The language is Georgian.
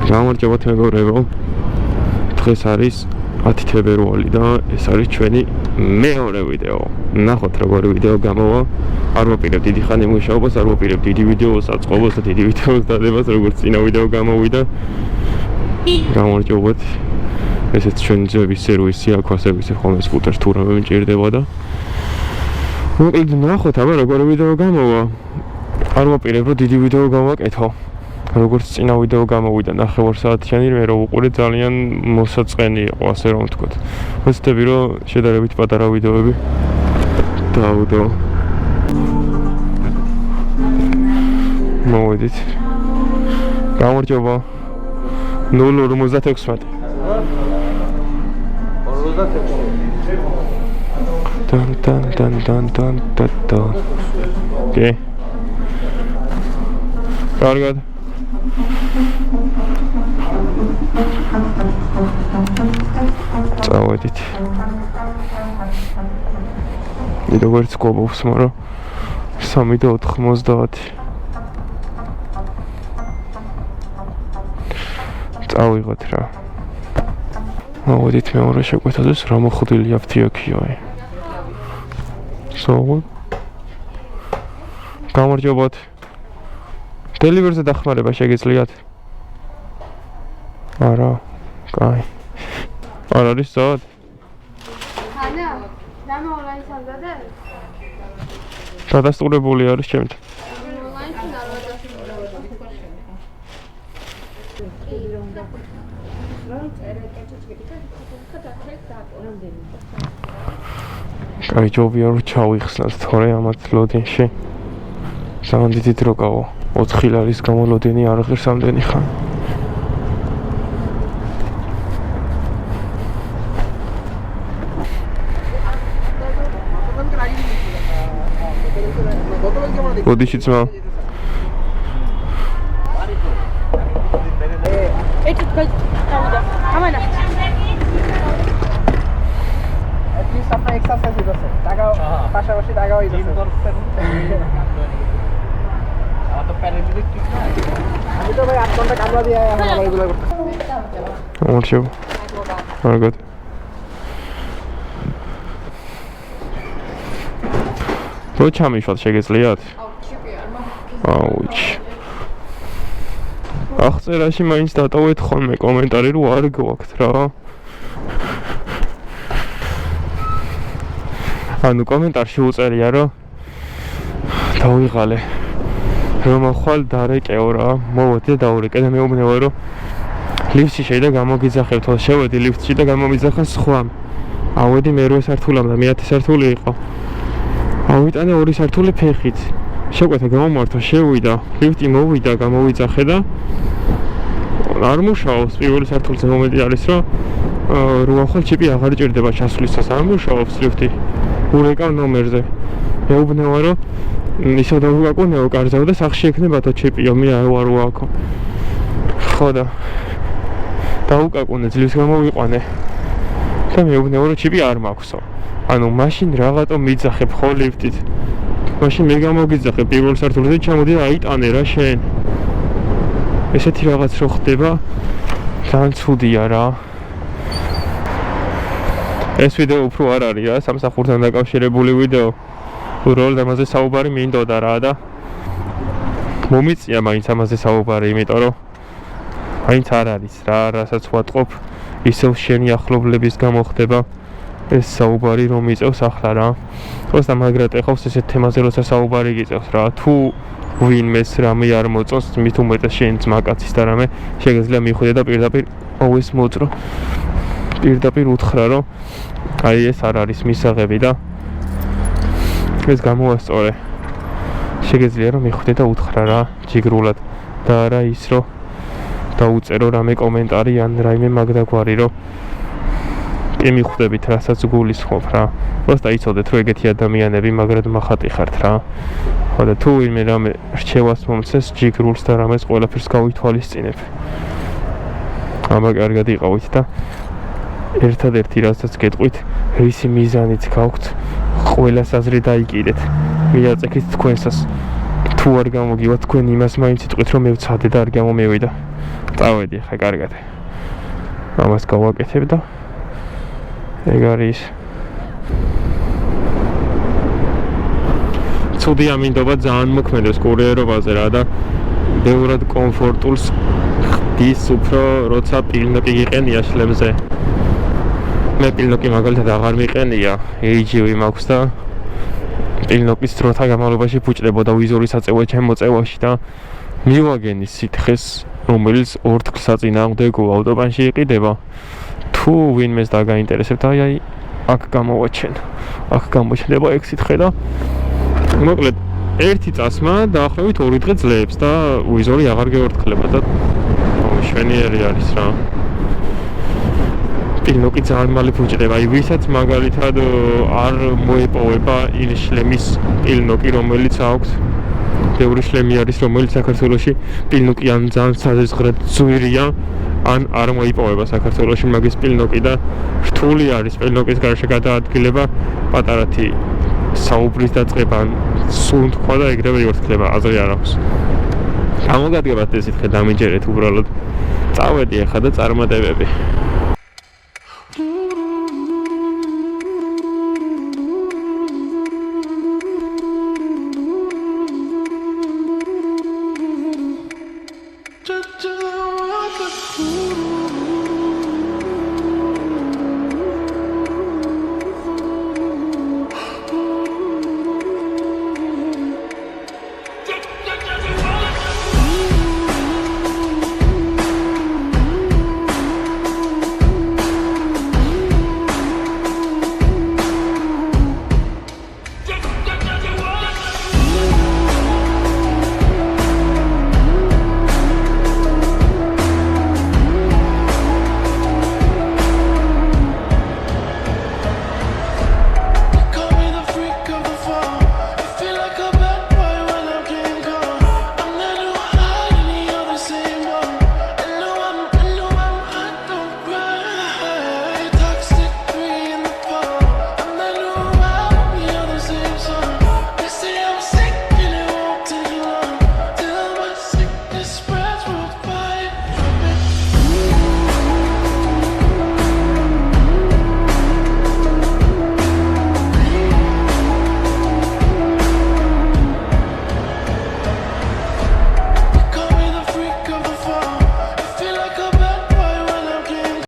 გამარჯობათ მეგობრებო. დღეს არის 10 თებერვალი და ეს არის ჩვენი მეორე ვიდეო. ნახოთ როგორი ვიდეო გამოვა. არ ვაპირებ დიდი ხანი მუშაობას, არ ვაპირებ დიდი ვიდეოს აწყობას და დიდი ვიდეოს დადებას, როგორც წინა ვიდეო გამოვიდა. გამარჯობათ. ესეც ჩვენი ძების სერვისი აქვს, ასე ვიცი ხოლმე სკუტერს თუ რამე მჭირდება და მოკლედ ნახოთ აბა როგორი ვიდეო გამოვა. არ ვაპირებ რომ დიდი ვიდეო გავაკეთო. როგორც წინა ვიდეო გამოვიდა 9 საათიანი, მე რო უყურე ძალიან მოსაწყენი იყო, ასე რომ ვთქვათ. ვეცდები რომ შედარებით პატარა ვიდეოები დავუდო. მოვედით. გამარჯობა. 056. Dun. Okay. Კარგად. წავედით. როგორც გობობს, მაგრამ 3.90. წავიღოთ რა. მოვედით მეორე შეკვეთაზე, რა მოხდილი აფთიაქიოი. გამარჯობათ. დელივერზე დახმარება შეგიძლიათ? არა. კაი. არ არის საათ? ხანა, რამე ონლაინს ამბადე? დადასტურებული არის ჩემთვის. ონლაინში არ კაი, ჯობია რომ ჩავიხსნათ, თორე ამათ ლოდინში. ძალიან დიდი დრო გავა. 4 ლარის გამო ლოდინი არ ღირს ამდენი ხან. ოდიში ძმა. ერთი თქვენ დავიდა. ამანა. Please अपना एक्सरसाइज इधर से टागा पाशापाशी टागा इधर से तो पैरालिटिक ठीक ना अभी तो भाई 8 घंटा काम दिया है हमारा रेगुलर Амарчо. Аргот. რო ჩამიშვათ შეგეძლიათ? აუჩ. აღწერაში მაინც დატოვეთ ხოლმე კომენტარი რომ არ გვაქვთ რა. ანუ კომენტარში უწერია რომ დავიღალე რომ ახვალ დარეკეო რა, მოვედი და დაურეკე და მეუბნება რომ ლიფტში შეიძლება გამოგიძახებთ, შევედი ლიფტში და გამომიძახა სხვა. ავედი მერვე სართულამდე, მე-10 სართული იყო. ავიტანე 2 სართული ფეხით. შეკვეთა გამომართვა, შევიდა, ლიფტი მოვიდა, გამოვიძახე და არ მუშაობს პირველი სართულზე მომენტი არის რომ რო ახალ ჩიპი აღარ ჭირდება ჩასვლისას, არ მუშაობს ლიფტი. ურეკავ ნომერზე. მეუბნება რომ ისე დავუგაკონეო კარზავ და სახში ექნებათო ჩიპიო, მე არ ვაკო. ხო და დაუკაკუნე ძლივს გამოვიყვანე. და მეუბნება რომ ჩიპი არ მაქვსო. ანუ მაშინ რაღაცა მიძახებ ხო ლიფტით. მაშინ მე გამოგიძახე პირველ სართულზე ჩამოდი და აიტანე რა შენ. ესეთი რაღაც რო ხდება, ძალიან ცუდია რა. ეს ვიდეო უფრო არ არის რა, სამსახურთან დაკავშირებული ვიდეო. უბრალოდ ამაზე საუბარი მინდოდა რა და მომიწია მაინც ამაზე საუბარი, იმიტომ რომ მაინც არ არის რა, რასაც ვატყობ, ისევ შენი ახლობლების გამო ხდება ეს საუბარი რომ მიწევს ახლა რა. просто მაგრად ეხავს ესეთ თემაზე როცა საუბარი გიწევს რა. თუ ვინმეს რამე არ მოწონს, მით უმეტეს შენ ძმაკაცის და რამე შეგეძლია მიხვიდე და პირდაპირ ეს მოწრო. პირდაპირ უთხრა რომ აი ეს არ არის მისაღები და ეს გამოასწორე. შეგეძლია რომ მიხვიდე და უთხრა რა ჯიგრულად და არა ის რომ დაუწერო რამე კომენტარი ან რაიმე მაგდაგვარი რომ კი მიხვდებით რასაც გულისხმობ რა. просто იცოდეთ რომ ეგეთი ადამიანები მაგრად מחატი ხართ რა. ხო და თუ ვინმე რამე რჩევას მომცეს ჯიგრულს და რამეს ყველაფერს გავითვალისწინებ. ამა კარგად იყავით და ერთადერთი რასაც გეტყვით, რისი მიზანით გაქვთ, ყველას აზრი დაიკიდეთ. მიაწექით თქვენსას. თუ არ გამოგივათ თქვენ იმას მაინც იტყვით რომ მე ვცადე და არ გამომევიდა. წავედი ხა კარგად. ამას გავაკეთებ და ეგ არის ცუდი ამინდობა ძალიან მოქმედებს კურიერობაზე რა და ბევრად კომფორტულს ხდის უფრო როცა პილნოკი გიყენია შლემზე. მე პილნოკი მაგალითად აღარ მიყენია, AGV მაქვს და პილნოკის დროთა განმავლობაში ფუჭდებოდა ვიზორი საწევა ჩემ მოწევაში და მივაგენი სითხეს რომელიც ორთქლს საწინააღმდეგო ავტობანში იყიდება. თუ ვინმეს დაგაინტერესებთ, აი აქ გამოვაჩენ. აქ გამოჩნდება ეგ სითხე და მოკლედ ერთი წასმა დაახლოებით 2 დღე ძლებს და ვიზორი აღარ გეორთქლება და შვენიერი არის რა. პილნოკი ძალიან მალე ფუჭდება. აი ვისაც მაგალითად არ მოეპოვება იმ შლემის პილნოკი რომელიც აქვს ბევრი შლემი არის რომელიც საქართველოში პილნოკი ან ძალიან საზღვრად ძვირია ან არ მოიპოვება საქართველოში მაგის პილნოკი და რთული არის პილნოკის გარშე გადაადგილება პატარათი საუბრის დაწყება ან სულ თქვა და ეგრევე იორთქლება აზრი არ აქვს. გამოგადგებათ ეს სითხე დამიჯერეთ უბრალოდ. წავედი ახლა და წარმატებები.